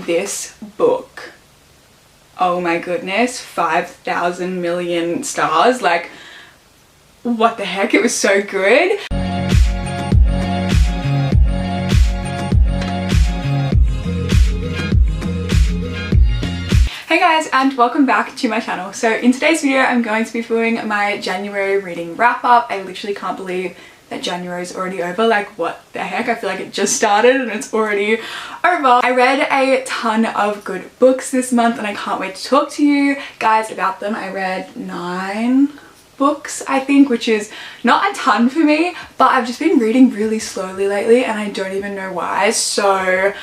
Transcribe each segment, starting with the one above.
this book, oh my goodness, 5,000 million stars. Like, what the heck, it was so good. Hey guys, and welcome back to my channel. So in today's video I'm going to be doing my January reading wrap up. I literally can't believe that January is already over. Like, what the heck, I feel like it just started and it's already over. I read a ton of good books this month and I can't wait to talk to you guys about them. I read 9 books I think, which is not a ton for me, but I've just been reading really slowly lately and I don't even know why. So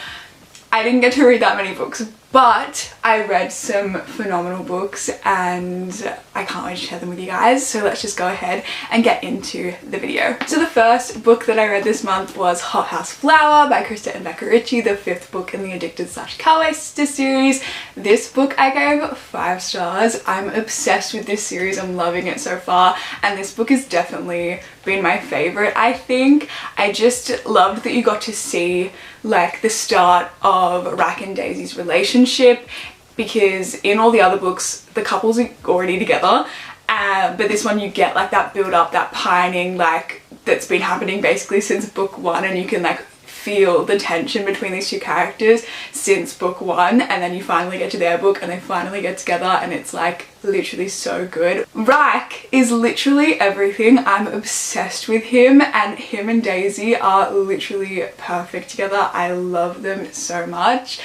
I didn't get to read that many books, but I read some phenomenal books and I can't wait to share them with you guys. So let's just go ahead and get into the video. So the first book that I read this month was Hot House Flower by Krista and Becca Ritchie, the 5th book in the Addicted / Cowboy Sister series. This book I gave 5 stars. I'm obsessed with this series. I'm loving it so far, and this book has definitely been my favorite. I think I just loved that you got to see like the start of Rack and Daisy's relationship, because in all the other books the couples are already together, but this one you get like that build up, that pining, like that's been happening basically since book 1, and you can like feel the tension between these two characters since book 1, and then you finally get to their book and they finally get together and it's like literally so good. Rack is literally everything. I'm obsessed with him, and him and Daisy are literally perfect together. I love them so much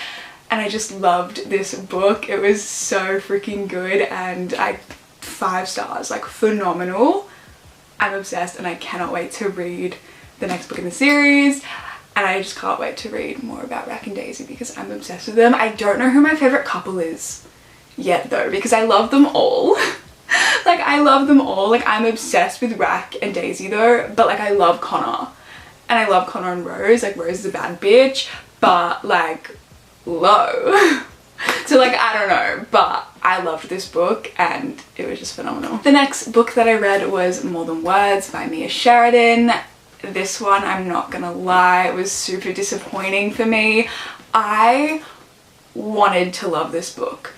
and I just loved this book. It was so freaking good and 5 stars, like phenomenal. I'm obsessed and I cannot wait to read the next book in the series. And I just can't wait to read more about Rack and Daisy because I'm obsessed with them. I don't know who my favorite couple is yet though, because I love them all. Like, I love them all. Like, I'm obsessed with Rack and Daisy though, but like I love Connor. And I love Connor and Rose. Like, Rose is a bad bitch, but like low. So like, I don't know, but I loved this book and it was just phenomenal. The next book that I read was More Than Words by Mia Sheridan. This one, I'm not gonna lie, it was super disappointing for me. I wanted to love this book.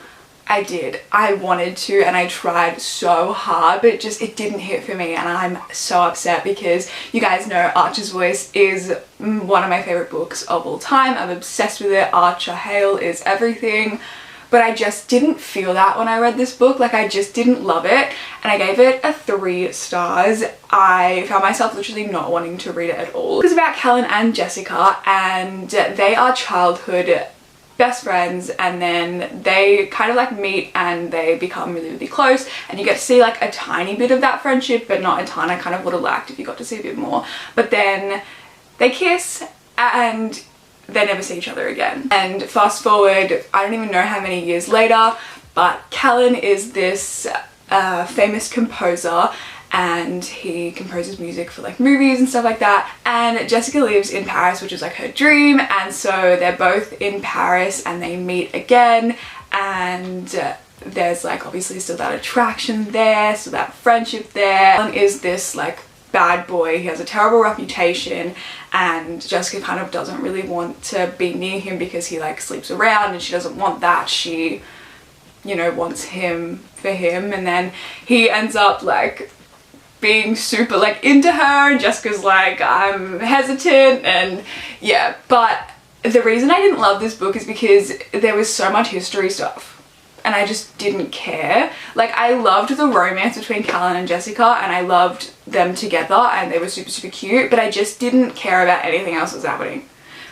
I did. I wanted to, and I tried so hard, but it didn't hit for me, and I'm so upset because you guys know Archer's Voice is one of my favorite books of all time. I'm obsessed with it. Archer Hale is everything. But I just didn't feel that when I read this book. Like, I just didn't love it, and I gave it a 3 stars. I found myself literally not wanting to read it at all. It was about Callan and Jessica, and they are childhood best friends, and then they kind of like meet and they become really, really close, and you get to see like a tiny bit of that friendship, but not a ton. I kind of would have liked if you got to see a bit more. But then they kiss and they never see each other again. And fast forward, I don't even know how many years later, but Callan is this famous composer, and he composes music for like movies and stuff like that. And Jessica lives in Paris, which is like her dream, and so they're both in Paris and they meet again, and there's like obviously still that attraction there, so that friendship there. Callan is this like bad boy. He has a terrible reputation, and Jessica kind of doesn't really want to be near him because he like sleeps around, and she doesn't want that. She, you know, wants him for him, and then he ends up like being super like into her, and Jessica's like, I'm hesitant, and yeah. But the reason I didn't love this book is because there was so much history stuff and I just didn't care. Like, I loved the romance between Callan and Jessica, and I loved them together, and they were super, super cute, but I just didn't care about anything else that was happening.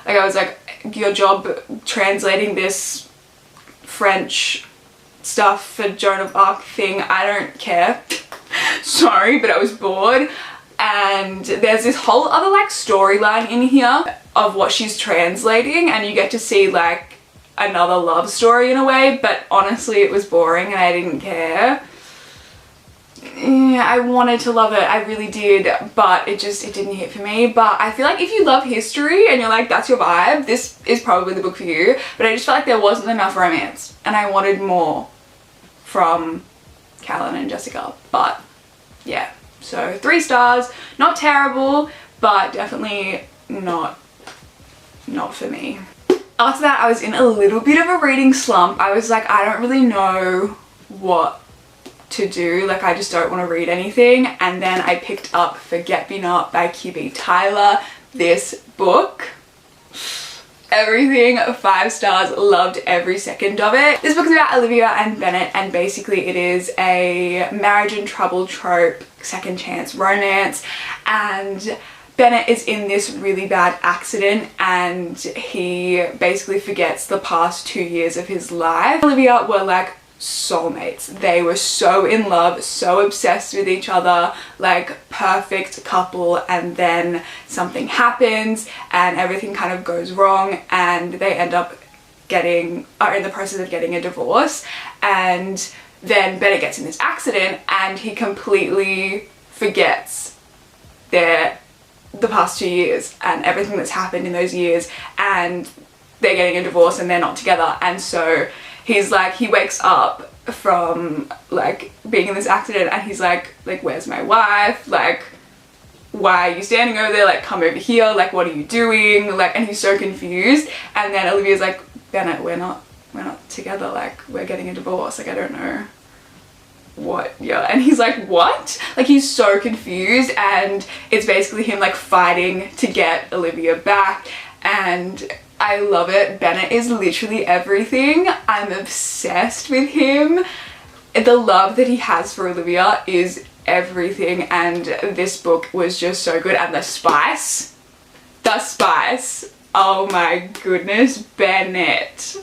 Like, I was like, your job translating this French stuff for Joan of Arc thing, I don't care. Sorry, but I was bored. And there's this whole other like storyline in here of what she's translating, and you get to see like another love story in a way, but honestly it was boring and I didn't care. Yeah, I wanted to love it, I really did, but it didn't hit for me. But I feel like if you love history and you're like, that's your vibe, this is probably the book for you. But I just felt like there wasn't enough romance and I wanted more from Callan and Jessica. But yeah, so 3 stars, not terrible, but definitely not for me. After that, I was in a little bit of a reading slump. I was like, I don't really know what to do. Like, I just don't want to read anything. And then I picked up Forget Me Not by QB Tyler. This book, everything 5 stars, loved every second of it. This book is about Olivia and Bennett, and basically it is a marriage and trouble trope, second chance romance, and Bennett is in this really bad accident and he basically forgets the past 2 years of his life. Olivia were like soulmates. They were so in love, so obsessed with each other, like perfect couple, and then something happens and everything kind of goes wrong and they end up are in the process of getting a divorce. And then Bennett gets in this accident and he completely forgets the past 2 years and everything that's happened in those years, and they're getting a divorce and they're not together. And so he's like, he wakes up from like being in this accident and he's like where's my wife, like why are you standing over there, like come over here, like what are you doing, like, and he's so confused. And then Olivia's like, Bennett, we're not together, like we're getting a divorce, like I don't know what, yeah. And he's like, what? Like he's so confused, and it's basically him like fighting to get Olivia back, and I love it. Bennett is literally everything. I'm obsessed with him. The love that he has for Olivia is everything, and this book was just so good. And the spice, oh my goodness, Bennett,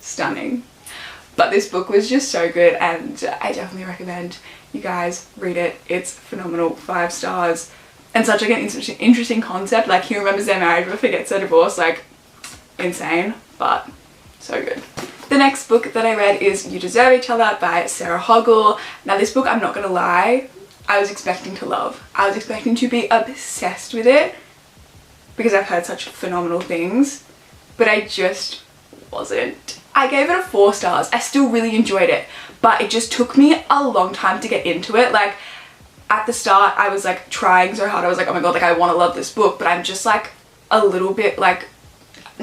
stunning. But this book was just so good, and I definitely recommend you guys read it. It's phenomenal, 5 stars, and such like an interesting concept. Like he remembers their marriage but forgets their divorce, like insane, but so good. The next book that I read is You Deserve Each Other by Sarah Hoggle. Now this book, I'm not gonna lie, I was expecting to love. I was expecting to be obsessed with it because I've heard such phenomenal things, but I just wasn't. I gave it a 4 stars. I still really enjoyed it, but it just took me a long time to get into it. Like at the start I was like trying so hard. I was like, oh my god, like I want to love this book, but I'm just like a little bit like,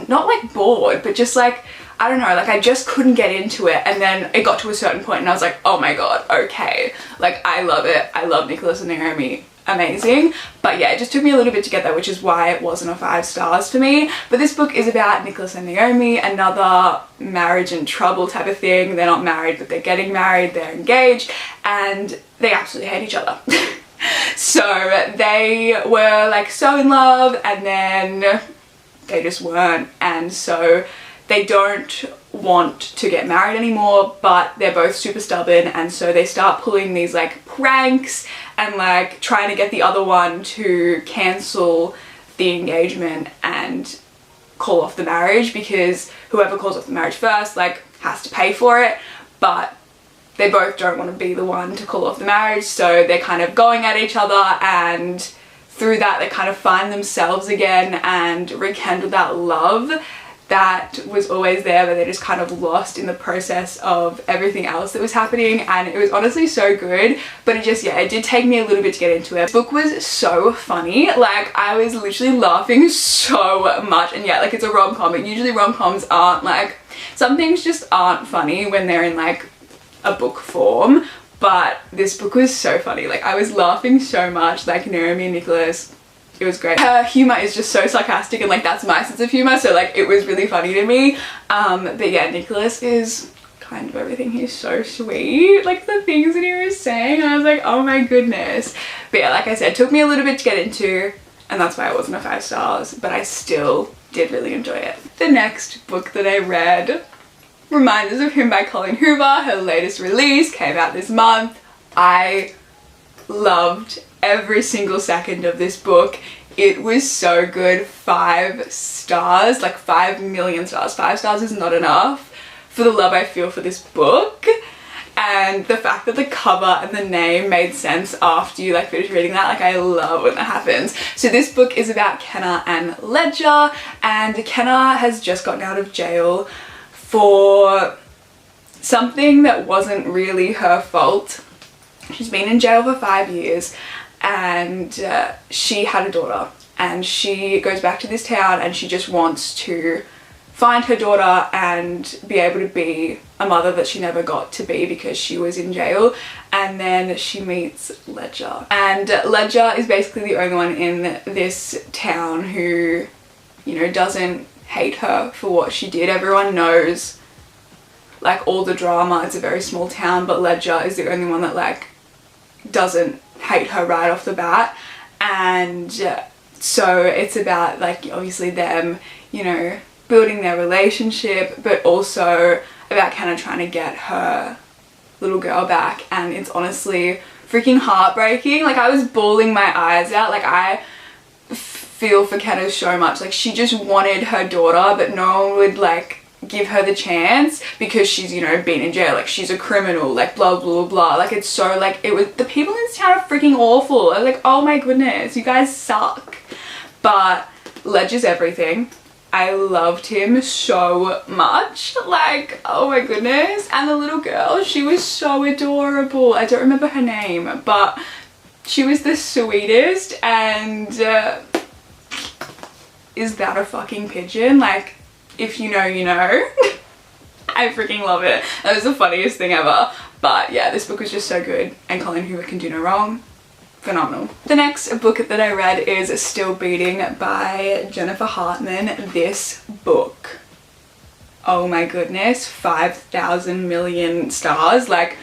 not like bored, but just like, I don't know, like I just couldn't get into it. And then it got to a certain point and I was like, oh my god, okay, like I love it. I love Nicholas and Naomi, amazing. But yeah, it just took me a little bit to get there, which is why it wasn't a 5 stars for me. But this book is about Nicholas and Naomi, another marriage and trouble type of thing. They're not married, but they're getting married, they're engaged, and they absolutely hate each other. So they were like so in love, and then they just weren't, and so they don't want to get married anymore, but they're both super stubborn, and so they start pulling these like pranks and like trying to get the other one to cancel the engagement and call off the marriage, because whoever calls off the marriage first like has to pay for it, but they both don't want to be the one to call off the marriage, so they're kind of going at each other, and through that they kind of find themselves again and rekindle that love that was always there, but they just kind of lost in the process of everything else that was happening. And it was honestly so good, but it just, yeah, it did take me a little bit to get into it. The book was so funny, like I was literally laughing so much. And yeah, like it's a rom-com, and usually rom-coms aren't like, some things just aren't funny when they're in like a book form, but this book was so funny. Like I was laughing so much, like Naomi and Nicholas, it was great. Her humor is just so sarcastic, and like that's my sense of humor, so like it was really funny to me. But yeah, Nicholas is kind of everything. He's so sweet, like the things that he was saying, I was like, oh my goodness. But yeah, like I said, it took me a little bit to get into, and that's why it wasn't a 5 stars, but I still did really enjoy it. The next book that I read, Reminders of Him by Colleen Hoover. Her latest release came out this month. I loved every single second of this book. It was so good. 5 stars, like 5 million stars. 5 stars is not enough for the love I feel for this book. And the fact that the cover and the name made sense after you like finish reading that, like I love when that happens. So this book is about Kenna and Ledger, and Kenna has just gotten out of jail for something that wasn't really her fault. She's been in jail for 5 years, and she had a daughter, and she goes back to this town and she just wants to find her daughter and be able to be a mother that she never got to be because she was in jail. And then she meets Ledger, and Ledger is basically the only one in this town who, you know, doesn't hate her for what she did. Everyone knows like all the drama. It's a very small town, but Ledger is the only one that like doesn't hate her right off the bat. And so it's about like obviously them, you know, building their relationship, but also about kind of trying to get her little girl back. And it's honestly freaking heartbreaking. Like I was bawling my eyes out. Like I feel for Kenna so much. Like she just wanted her daughter, but no one would like give her the chance because she's, you know, been in jail. Like she's a criminal, like blah blah blah. Like it's so like, it was, the people in this town are freaking awful. I was like, oh my goodness, you guys suck. But Ledger's everything. I loved him so much, like, oh my goodness. And the little girl, she was so adorable. I don't remember her name, but she was the sweetest. And is that a fucking pigeon? Like, if you know, you know. I freaking love it. That was the funniest thing ever. But yeah, this book was just so good, and Colin Hoover can do no wrong. Phenomenal. The next book that I read is Still Beating by Jennifer Hartman. This book, oh my goodness, 5,000 million stars. Like,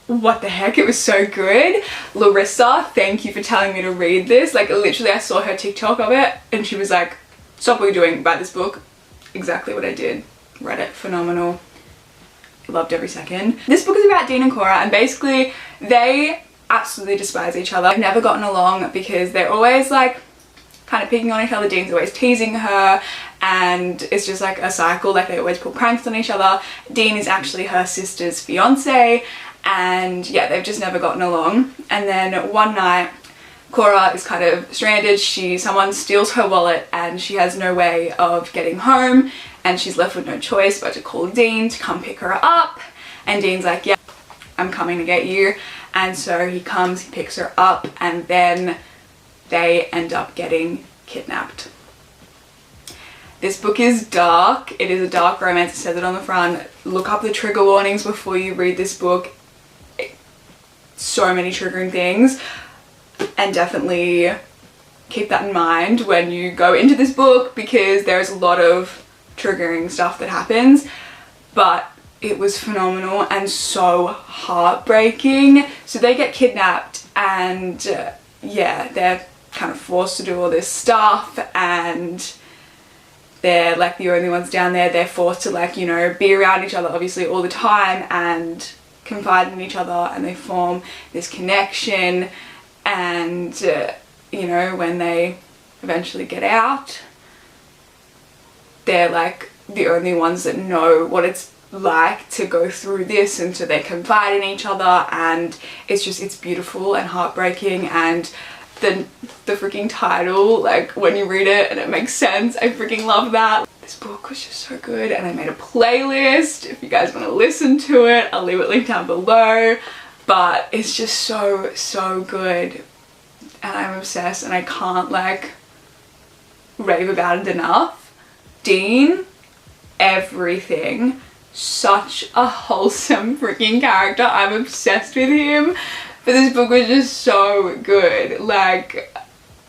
what the heck, it was so good. Larissa, thank you for telling me to read this. Like literally I saw her TikTok of it and she was like, stop what you're doing, buy this book. Exactly what I did. Read it, phenomenal. Loved every second. This book is about Dean and Cora, and basically they absolutely despise each other. They've never gotten along because they're always like kind of picking on each other. Dean's always teasing her and it's just like a cycle. Like they always pull pranks on each other. Dean is actually her sister's fiance, and yeah, they've just never gotten along. And then one night Cora is kind of stranded. Someone steals her wallet and she has no way of getting home, and she's left with no choice but to call Dean to come pick her up. And Dean's like, yeah, I'm coming to get you. And so he comes, he picks her up, and then they end up getting kidnapped. This book is dark. It is a dark romance. It says it on the front. Look up the trigger warnings before you read this book. So many triggering things, and definitely keep that in mind when you go into this book because there's a lot of triggering stuff that happens. But it was phenomenal and so heartbreaking. So they get kidnapped and yeah, they're kind of forced to do all this stuff, and they're like the only ones down there. They're forced to like, you know, be around each other obviously all the time and confide in each other, and they form this connection. And you know, when they eventually get out, they're like the only ones that know what it's like to go through this, and so they confide in each other, and it's beautiful and heartbreaking. And the freaking title, like when you read it and it makes sense, I freaking love that. This book was just so good, and I made a playlist if you guys want to listen to it. I'll leave it linked down below, but it's just so good, and I'm obsessed, and I can't like rave about it enough. Dean, everything. Such a wholesome freaking character. I'm obsessed with him. But this book was just so good. Like,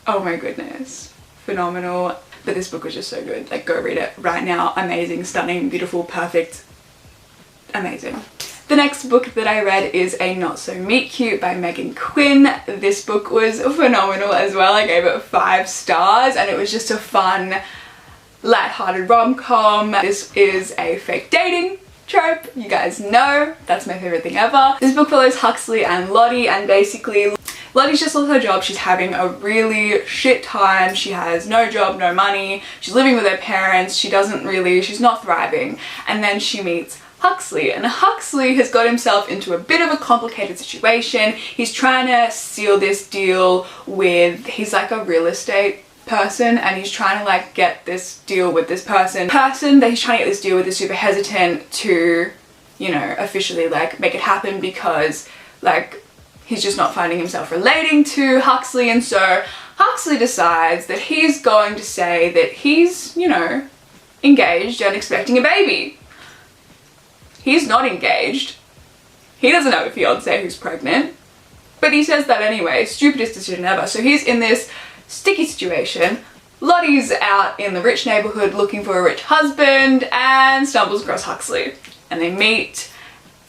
oh my goodness, phenomenal. But this book was just so good. Like, go read it right now. Amazing, stunning, beautiful, perfect, amazing. The next book that I read is A Not So Meet Cute by Megan Quinn. This book was phenomenal as well. I gave it 5 stars, and it was just a fun, light-hearted rom-com. This is a fake dating trope. You guys know that's my favorite thing ever. This book follows Huxley and Lottie, and basically Lottie's just lost her job. She's having a really shit time. She has no job, no money. She's living with her parents. She's not thriving. And then she meets Huxley, and Huxley has got himself into a bit of a complicated situation. He's trying to seal this deal with, he's like a real estate person, and he's trying to like get this deal with this person that he's trying to get this deal with is super hesitant to, you know, officially like make it happen because like he's just not finding himself relating to Huxley. And so Huxley decides that he's going to say that he's, you know, engaged and expecting a baby. He's not engaged. He doesn't have a fiance who's pregnant, but he says that anyway. Stupidest decision ever. So he's in this sticky situation. Lottie's out in the rich neighborhood looking for a rich husband and stumbles across Huxley. And they meet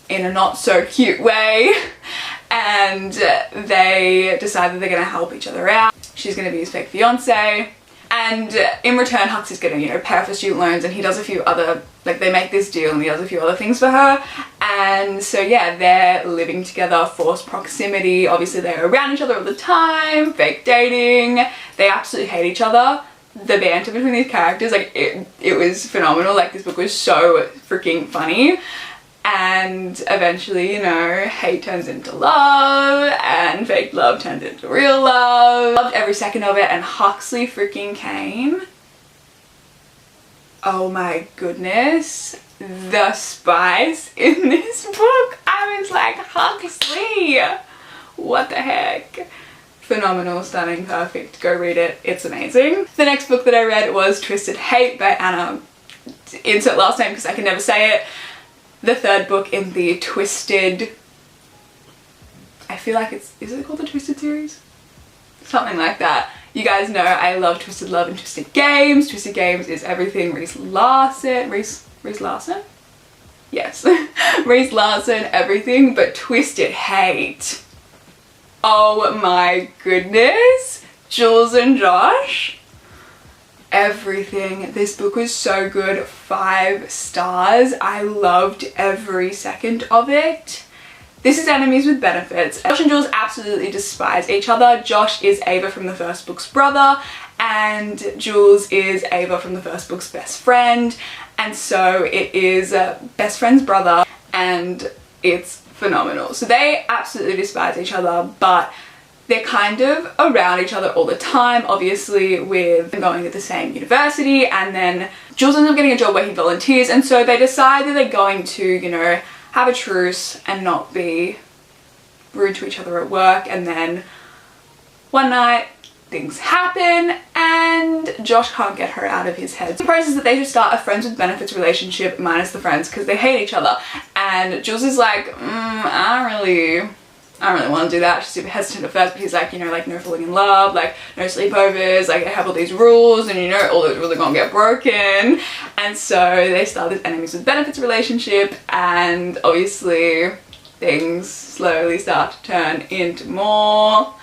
in a not so cute way, and they decide that they're gonna help each other out. She's gonna be his fake fiance, and in return Huxley's gonna, you know, pay off her student loans, and he does a few other, like, they make this deal and he does a few other things for her. And so yeah, they're living together, forced proximity, obviously they're around each other all the time, fake dating, they absolutely hate each other. The banter between these characters, like, it was phenomenal. Like, this book was so freaking funny. And eventually, you know, hate turns into love and fake love turns into real love. Loved every second of it, and Huxley freaking came. Oh my goodness. The spice in this book. I was like, Huxley, what the heck? Phenomenal, stunning, perfect. Go read it. It's amazing. The next book that I read was Twisted Hate by Anna. Insert last name because I can never say it. The third book in the Twisted, I feel like is it called the Twisted series? Something like that. You guys know I love Twisted Love and Twisted Games. Twisted Games is everything Reese Larson? Yes. Reese Larson, everything, but Twisted Hate. Oh my goodness. Jules and Josh. Everything. This book was so good. 5 stars. I loved every second of it. This is Enemies with Benefits. Josh and Jules absolutely despise each other. Josh is Ava from the first book's brother, and Jules is Ava from the first book's best friend. And so it is best friend's brother, and it's phenomenal. So they absolutely despise each other, but they're kind of around each other all the time, obviously with going to the same university, and then Jules ends up getting a job where he volunteers, and so they decide that they're going to, you know, have a truce and not be rude to each other at work. And then one night things happen and Josh can't get her out of his head. He proposes that they should start a friends with benefits relationship minus the friends because they hate each other, and Jules is like, I don't really want to do that. She's super hesitant at first, but he's like, you know, like, no falling in love, like, no sleepovers, like, I have all these rules, and you know, all those rules are gonna get broken. And so they start this enemies with benefits relationship, and obviously things slowly start to turn into more,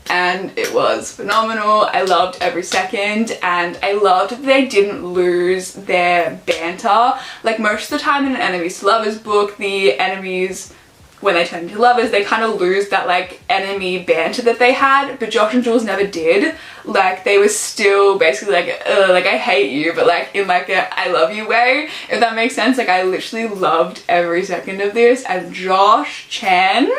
and it was phenomenal. I loved every second, and I loved that they didn't lose their banter. Like, most of the time in an enemies to lovers book, the enemies, when they turn into lovers, they kind of lose that, like, enemy banter that they had, but Josh and Jules never did. Like, they were still basically like, like, I hate you, but like in like a I love you way, if that makes sense. Like, I literally loved every second of this. And Josh Chen,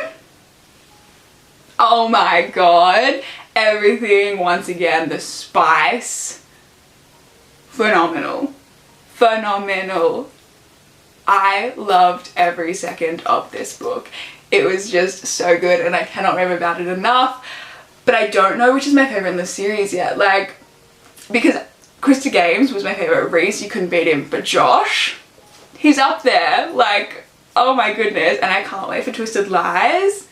oh my god, everything, once again, the spice, phenomenal. I loved every second of this book. It was just so good, and I cannot rave about it enough. But I don't know which is my favorite in the series yet. Like, because Krista Games was my favorite. Reese, you couldn't beat him. But Josh, he's up there. Like, oh my goodness. And I can't wait for Twisted Lies,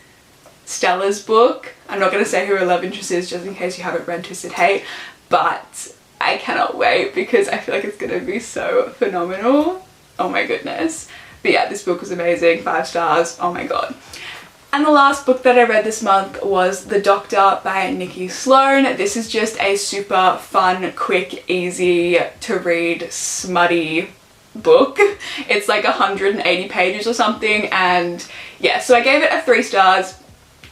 Stella's book. I'm not going to say who her love interest is just in case you haven't read Twisted Hate. But I cannot wait because I feel like it's going to be so phenomenal. Oh my goodness. But yeah, this book was amazing. 5 stars. Oh my god. And the last book that I read this month was The Doctor by Nikki Sloan. This is just a super fun, quick, easy to read, smutty book. It's like 180 pages or something, and yeah, so I gave it a 3 stars.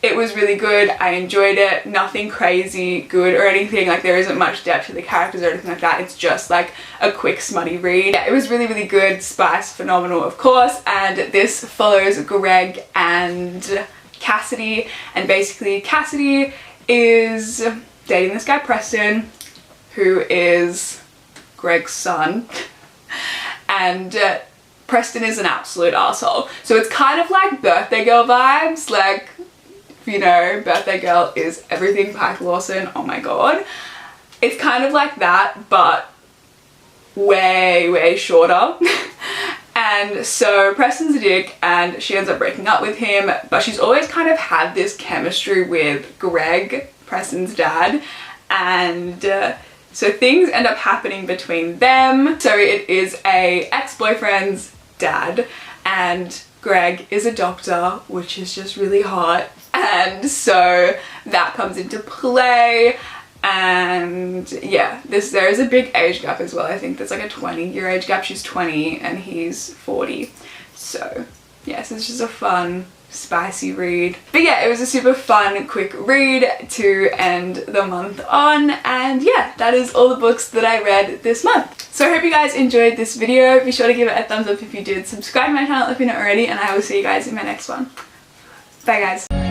It was really good. I enjoyed it. Nothing crazy good or anything. Like, there isn't much depth to the characters or anything like that. It's just like a quick smutty read. Yeah, it was really, really good. Spice, phenomenal, of course. And this follows Greg and Cassidy. And basically Cassidy is dating this guy Preston, who is Greg's son. And Preston is an absolute asshole. So it's kind of like Birthday Girl vibes. Like, you know, birthday girl is everything Pike Lawson. Oh my god. It's kind of like that, but way shorter. And so Preston's a dick and she ends up breaking up with him, but she's always kind of had this chemistry with Greg, Preston's dad, and so things end up happening between them. So it is a ex-boyfriend's dad and Greg is a doctor, which is just really hot, and so that comes into play. And yeah, there is a big age gap as well. I think there's like a 20-year age gap. She's 20 and he's 40. So yes, it's just a fun, spicy read. But yeah, it was a super fun, quick read to end the month on. And yeah, that is all the books that I read this month. So I hope you guys enjoyed this video. Be sure to give it a thumbs up if you did. Subscribe to my channel if you're not already, and I will see you guys in my next one. Bye guys.